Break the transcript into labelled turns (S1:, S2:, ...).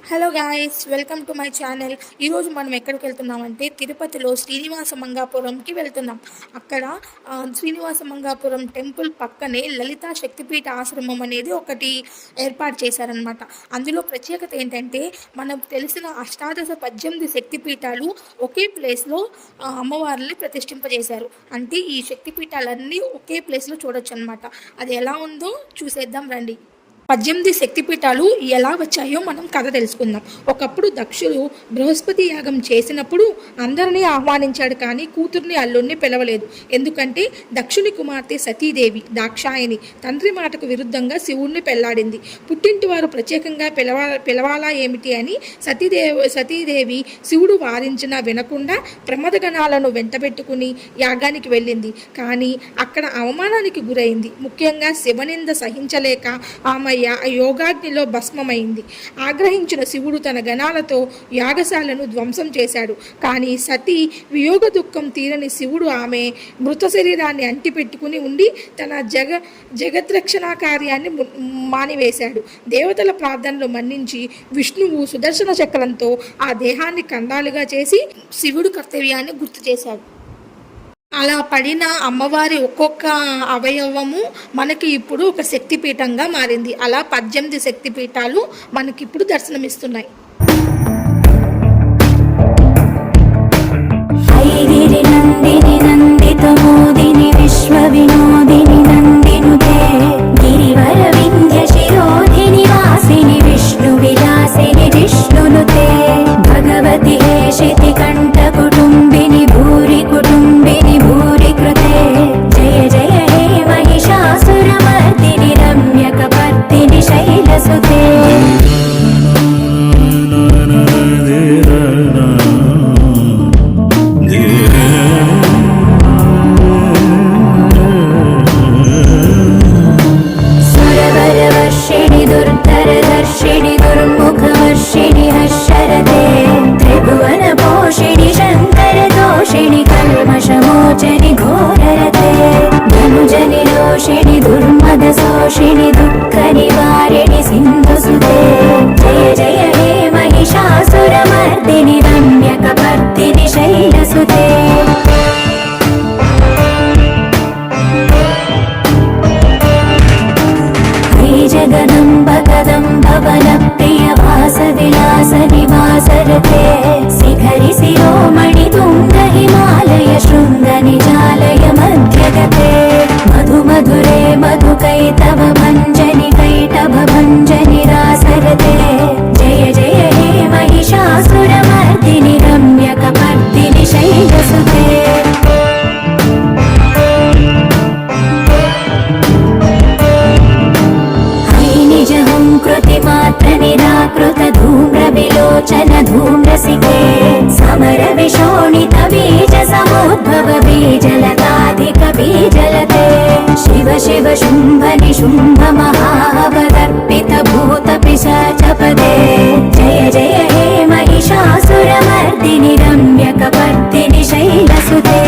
S1: Hello guys, welcome to my channel. ఈరోజు మనం ఎక్కడికి వెళ్తున్నామంటే తిరుపతిలో శ్రీనివాస మంగాపురంకి వెళ్తున్నాం. అక్కడ శ్రీనివాస మంగాపురం టెంపుల్ పక్కనే లలితా శక్తిపీఠ ఆశ్రమం అనేది ఒకటి ఏర్పాటు చేశారనమాట. అందులో ప్రత్యేకత ఏంటంటే మనకు తెలిసిన 18 శక్తిపీఠాలు ఒకే ప్లేస్లో అమ్మవారిని ప్రతిష్ఠింపజేశారు. అంటే ఈ శక్తిపీఠాలన్నీ ఒకే ప్లేస్లో చూడొచ్చు అనమాట. అది ఎలా ఉందో చూసేద్దాం రండి. 18 శక్తిపీఠాలు ఎలా వచ్చాయో మనం కథ తెలుసుకుందాం. ఒకప్పుడు దక్షుడు బృహస్పతి యాగం చేసినప్పుడు అందరినీ ఆహ్వానించాడు, కానీ కూతుర్ని అల్లుడిని పిలవలేదు. ఎందుకంటే దక్షుని కుమార్తె సతీదేవి దాక్షాయని తండ్రి మాటకు విరుద్ధంగా శివుణ్ణి పెళ్లాడింది. పుట్టింటి వారు ప్రత్యేకంగా పిలవాలా ఏమిటి అని సతీదేవి శివుడు వారించినా వినకుండా ప్రమదగణాలను వెంటబెట్టుకుని యాగానికి వెళ్ళింది. కానీ అక్కడ అవమానానికి గురైంది. ముఖ్యంగా శివనింద సహించలేక ఆమె యోగాగ్నిలో భస్మమైంది. ఆగ్రహించిన శివుడు తన గణాలతో యాగశాలను ధ్వంసం చేశాడు. కానీ సతీ వియోగ దుఃఖం తీరని శివుడు ఆమె మృత శరీరాన్ని అంటిపెట్టుకుని ఉండి తన జగద్రక్షణ కార్యాన్ని మానివేశాడు. దేవతల ప్రార్థనలు మన్నించి విష్ణువు సుదర్శన చక్రంతో ఆ దేహాన్ని ఖండాలుగా చేసి శివుడు కర్తవ్యాన్ని గుర్తు చేశాడు. అలా పడిన అమ్మవారి ఒక్కొక్క అవయవము మనకి ఇప్పుడు ఒక శక్తిపీఠంగా మారింది. అలా 18 శక్తిపీఠాలు మనకి ఇప్పుడు దర్శనమిస్తున్నాయి.
S2: భగవతి హేషితి కంఠ కుటుంబిని భూరి కుటుంబిని భూరి కృతే జయ జయ హే మహిషాసురమర్దిని రమ్యకపర్దిని శైలసుతే సురవరవర్షిణి దుర్ధరదర్శిణి దుర్ముఖవర్షిణి హర్షరతే త్రిభువన పోషిణి శంకర దోషిణి కల్మషమోచని ఘోరరతే ధనుజని రోషిణి దుర్మద శోషిణి దుఃఖ నివారిణి సింధుసుతే జయ జయ హే మహిషాసురమర్దిని రమ్యకపర్దిని శైలసుతే జగదంబ కదంబ వన ప్రియ వాస విలాస నివాసరతే శిఖరి శిరోమణి తుంగ హిమాలయ శృంగ నిజాలయ మధ్యగతే మధు మధురే మధుకైతవ భంజని కైటభ భంజని రాసరతే జయ జయ హే మహిషాసురమర్దిని రమ్యకపర్దిని శైలసుతే कृतिमात्र निराकृत धूम्र विलोचन धूम्रसिके समर विशोणित बीज समुद्भव बीजलताधिक बीजलते शिव शिव शुम्भ निशुम्भ महावदर्पित भूत पिशाचपदे जय जय हे महिषासुरमर्दिनि रम्यकपर्दिनि शैलसुते